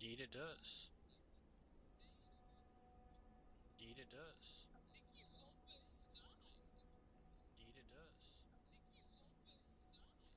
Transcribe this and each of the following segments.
Indeed it does. Indeed it does. Indeed it does. Indeed it does.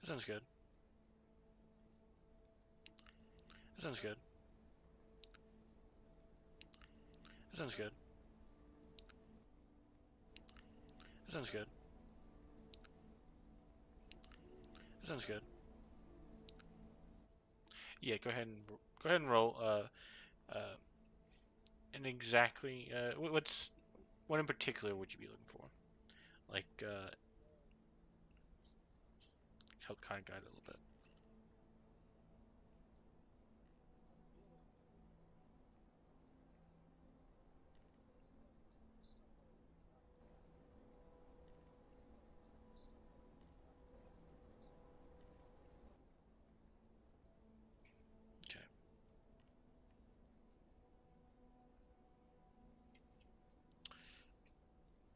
That sounds good. That sounds good. That sounds good. That sounds good. That sounds good. Yeah, go ahead and roll. Uh, and exactly. What in particular would you be looking for? Like, help kind of guide it a little bit.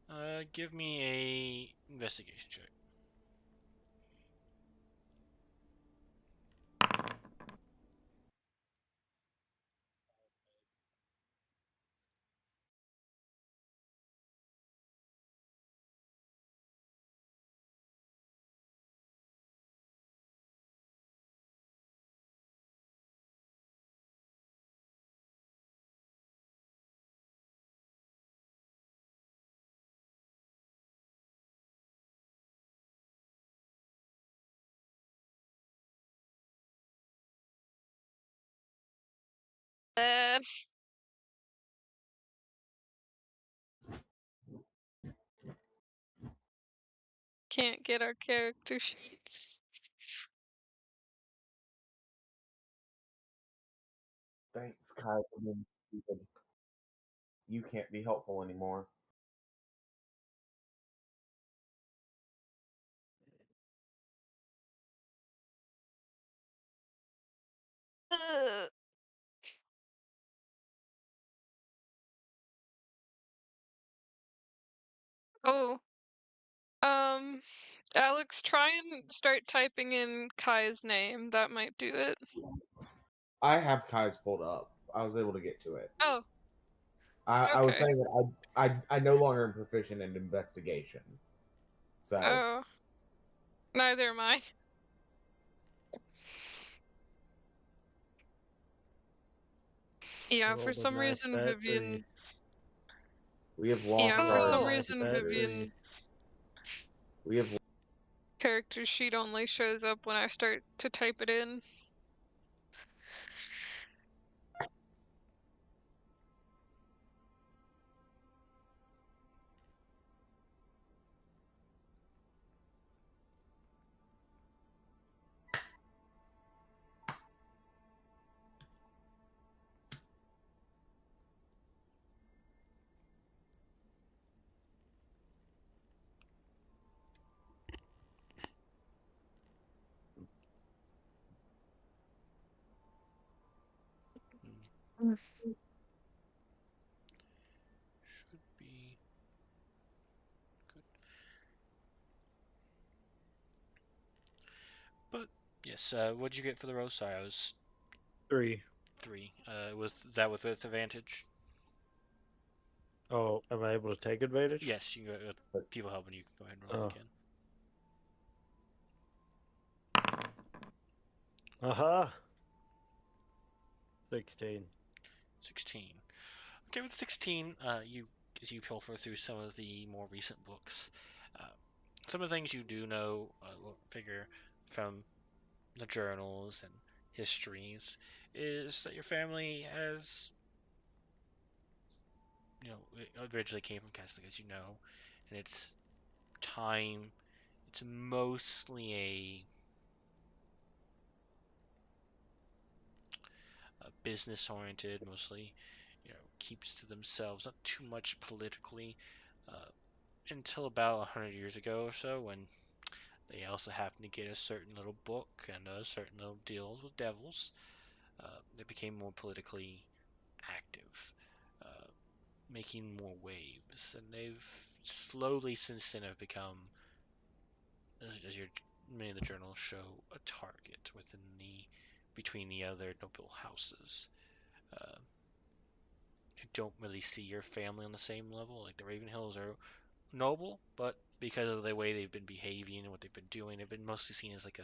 Okay. Give me a investigation check. Uh, can't get our character sheets. Thanks, Kai, for being stupid. You can't be helpful anymore. Uh, oh, um, Alex, try and start typing in Kai's name. That might do it. I have Kai's pulled up. I was able to get to it. Oh, I was okay. saying that I no longer am proficient in investigation. So Oh, neither am I. Yeah, for Rolled a some nice reason bad three. Vivian's. we have Yeah, lost for Rolled a some our nice reason bad three. Vivian's we have character sheet only shows up when I start to type it in. Should be good. But yes, what'd you get for the roll? Sorry, I was 3. 3. Was that with advantage? Oh, am I able to take advantage? Yes, you can go with people helping you. Go ahead and roll Oh. again. Aha! 16. 16. Okay, with 16, as you pilfer through some of the more recent books, uh, some of the things you do know, figure from the journals and histories, is that your family has, it originally came from Catholic, as you know, and it's time. It's mostly a business oriented, mostly, keeps to themselves, not too much politically, uh, until about 100 years ago or so, when they also happened to get a certain little book and a certain little deals with devils. They became more politically active, uh, making more waves, and they've slowly since then have become, as your many of the journals show, a target within the between the other noble houses. Uh, you don't really see your family on the same level. Like the Ravenhills are noble, but because of the way they've been behaving and what they've been doing, they've been mostly seen as like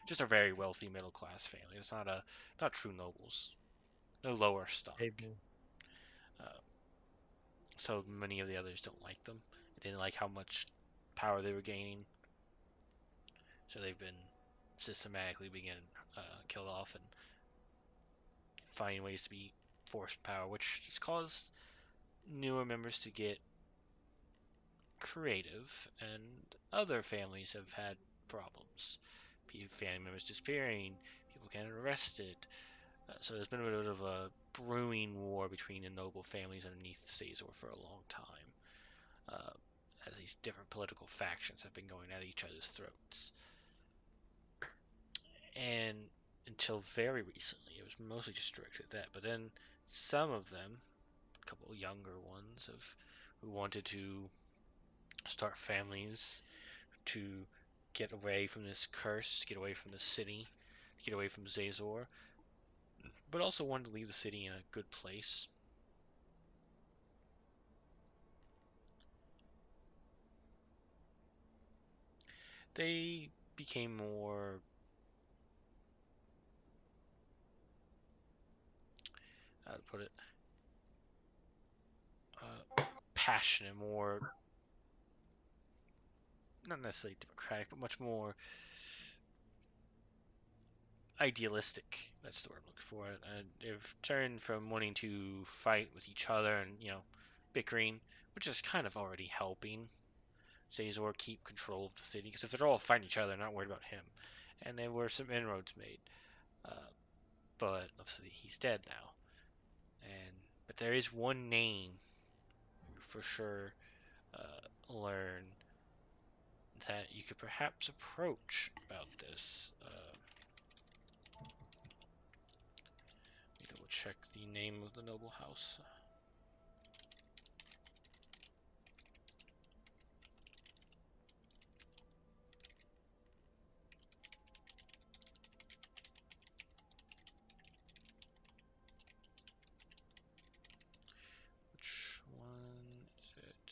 just a very wealthy middle class family. It's not true nobles. They're lower stock. Amen. Uh, so many of the others don't like them. They didn't like how much power they were gaining, so they've been systematically being killed off and finding ways to be forced power, which has caused newer members to get creative, and other families have had problems. Family members disappearing, people getting arrested. So there's been a bit of a brewing war between the noble families underneath Caesar for a long time, uh, as these different political factions have been going at each other's throats. And until very recently, it was mostly just directed at that. But then some of them, a couple younger ones, who wanted to start families to get away from this curse, to get away from the city, to get away from Zazor, but also wanted to leave the city in a good place. They became more, how to put it, passionate, more, not necessarily democratic, but much more, idealistic. That's the word I'm looking for. They've turned from wanting to fight with each other and bickering, which is kind of already helping Zazor keep control of the city. Because if they're all fighting each other, they're not worried about him. And there were some inroads made, but obviously he's dead now. But there is one name you for sure learn that you could perhaps approach about this. Let me double check the name of the noble house. Which one is it?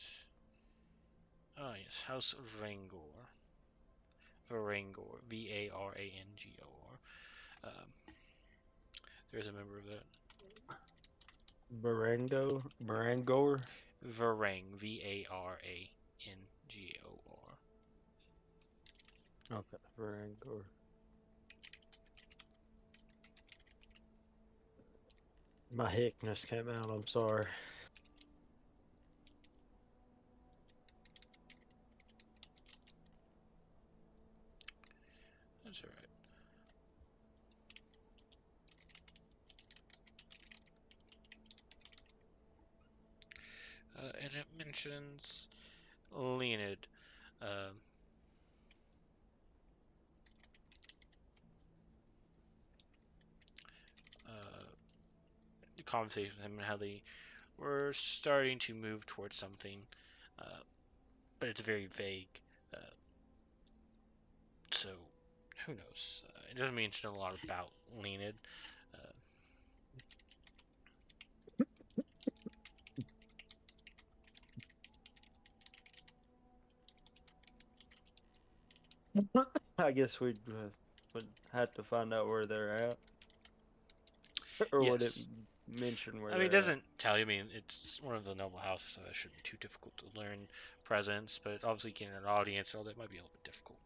Oh yes, House Varangor. Varangor, Varangor. There's a member of that. Barangor. Varang, Varangor. Okay, Barangor. My hickness came out, I'm sorry. That's alright. And it mentions Leonid. The conversation with him and how they were starting to move towards something, but it's very vague. Uh, so who knows? It doesn't mention a lot about Leonid. I guess would have to find out where they're at. Or would it Yes. mention where I mean, it they're doesn't tell you. I mean, it's one of the noble houses, so that shouldn't be too difficult to learn presence. But obviously, getting an audience and all that might be a little bit difficult.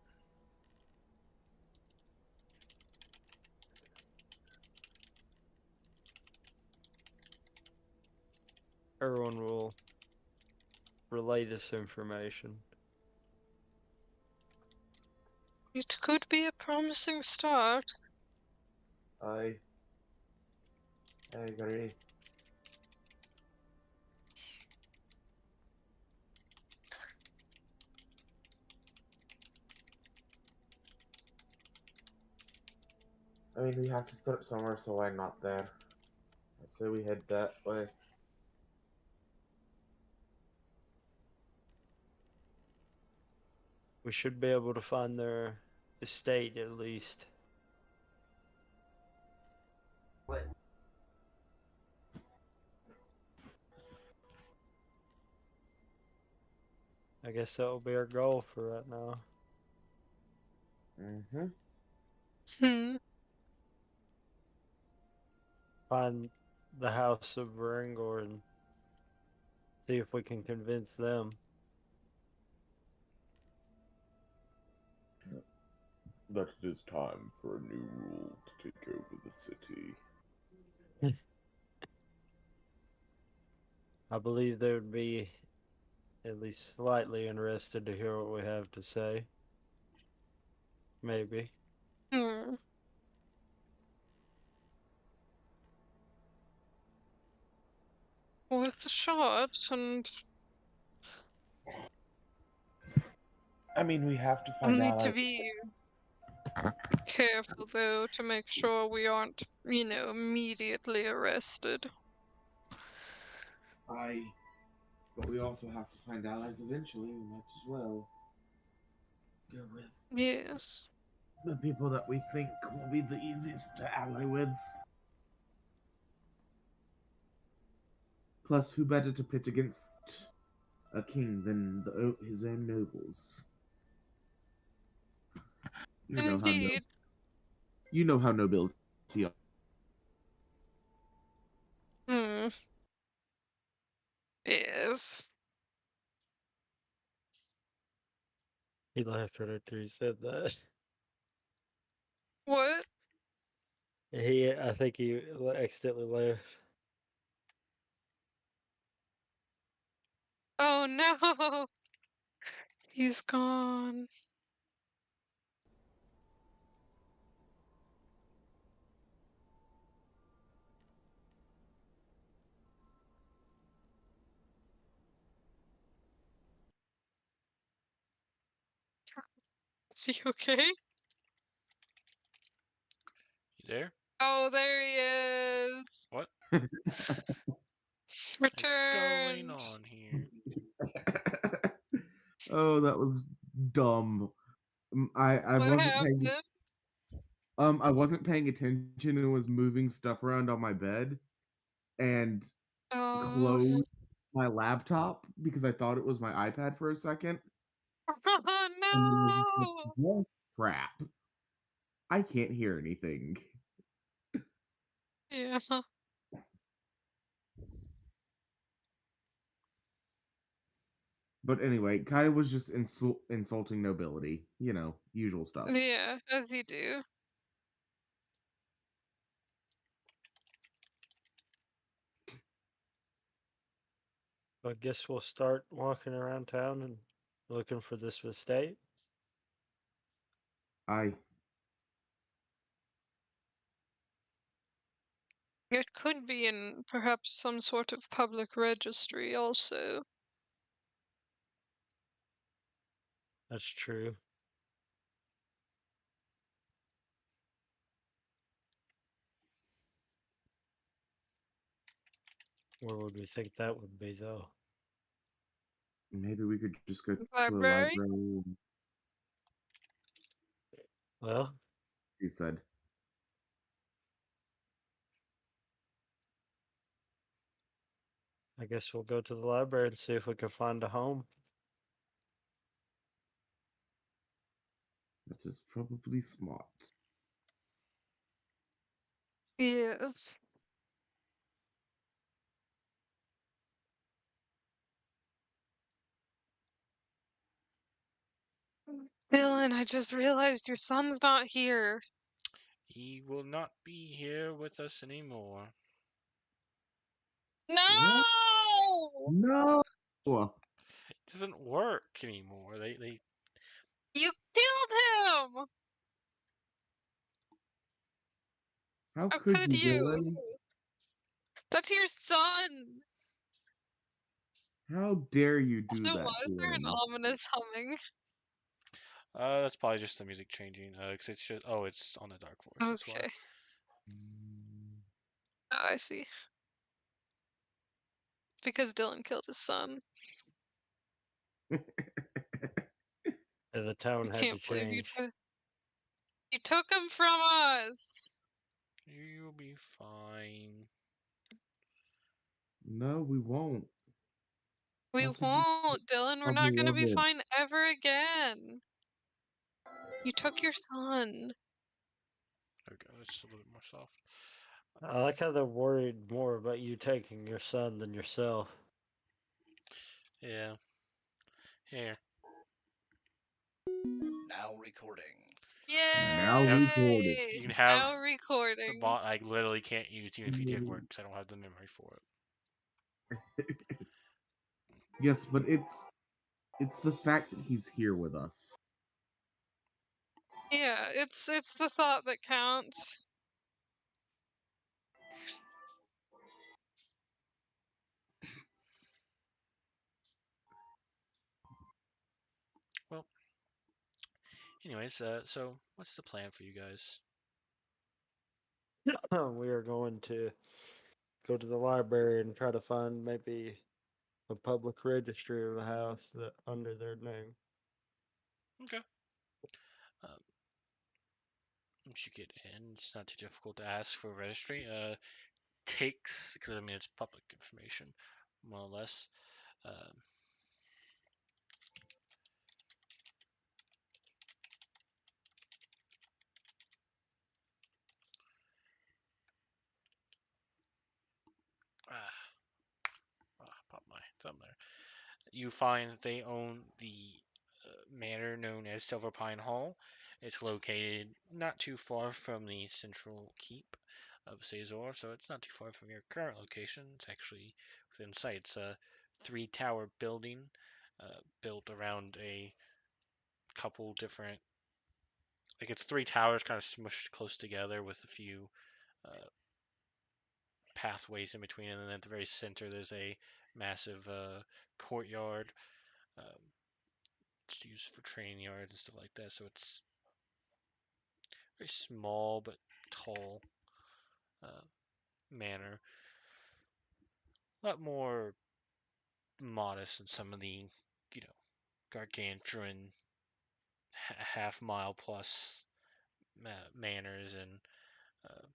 at? Everyone will relay this information. It could be a promising start. I agree. I mean, we have to start somewhere, so why not there? I say we head that way. We should be able to find their estate at least. What? I guess that will be our goal for right now. Mm-hmm. Find the house of Varangor and see if we can convince them. That it is time for a new rule to take over the city. I believe they would be at least slightly interested to hear what we have to say. Maybe. Hmm. Worth a shot, and I mean, we have to we find need allies. to be careful though to make sure we aren't, immediately arrested. But we also have to find allies eventually. We might as well go with Yes. the people that we think will be the easiest to ally with. Plus, who better to pit against a king than his own nobles? You know how Indeed. you know how nobility are. Hmm. Yes. He laughed right after he said that. What? I think he accidentally left. Oh no! He's gone. Is he okay? You there? Oh, there he is. What is going Returned. on here? Oh, that was dumb. I What wasn't paying happened? I wasn't paying attention and was moving stuff around on my bed and Oh, closed my laptop because I thought it was my iPad for a second. oh And then I was just like, no! well, crap. I can't hear anything. Yeah. But anyway, Kai was just insulting nobility. You know, usual stuff. Yeah, as you do. I guess we'll start walking around town and looking for this estate. I It could be in perhaps some sort of public registry also. That's true. Where would we think that would be, though? maybe we could just go to a Library? library. Well, He said, I guess we'll go to the library and see if we can find a home. "That is probably smart." Yes. Dylan, I just realized your son's not here. He will not be here with us anymore. What? No! No. It doesn't work anymore. They You killed him! How How could could you, you? Dylan? That's your son! How dare you do Also, that why is to there an him? ominous humming? that's probably just the music changing. Cause it's just it's on the Dark Force. That's why. Okay. Oh, I see. Because Dylan killed his son. And the town I had to can't believe change. you took him from us! You'll be fine. No, we won't. We How could you won't, Dylan. We're rob not me gonna of be it? fine ever again. You took your son. Okay, it's a little bit more soft. I like how they're worried more about you taking your son than yourself. Yeah. Here. Now recording. Now Yay! recorded. You can have Now the recording. bot. I literally can't use even if you did work because I don't have the memory for it. Yes, but it's the fact that he's here with us. Yeah, it's the thought that counts. Well, anyways, so what's the plan for you guys? We are going to go to the library and try to find maybe a public registry of a house that under their name. Okay. Once you get in, it's not too difficult to ask for a registry. Takes because I mean it's public information, more or less. Um, pop my thumb there. You find that they own the manor known as Silver Pine Hall. It's located not too far from the central keep. of Sazor, so it's not too far from your current location. It's actually within sight. It's a 3-tower building built around a couple different, like it's 3 towers kind of smushed close together with a few uh, pathways in between, and then at the very center there's a massive courtyard. Um, it's used for training yards and stuff like that. So it's very small but tall uh, manor. A lot more modest than some of the, gargantuan half-mile plus manors and uh,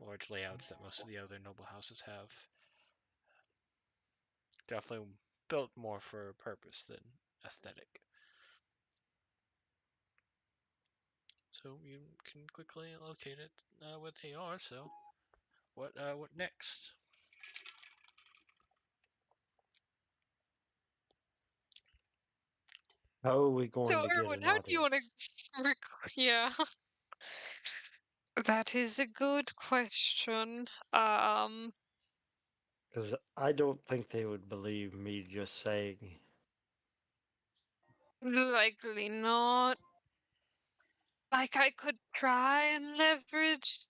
large layouts that most of the other noble houses have. Definitely built more for a purpose than aesthetic. So you can quickly locate it where they are. So what next? How are we going So, to get Erwin, an how do you want audience? to yeah, that is a good question. Because I don't think they would believe me just saying. Likely not. Like, I could try and leverage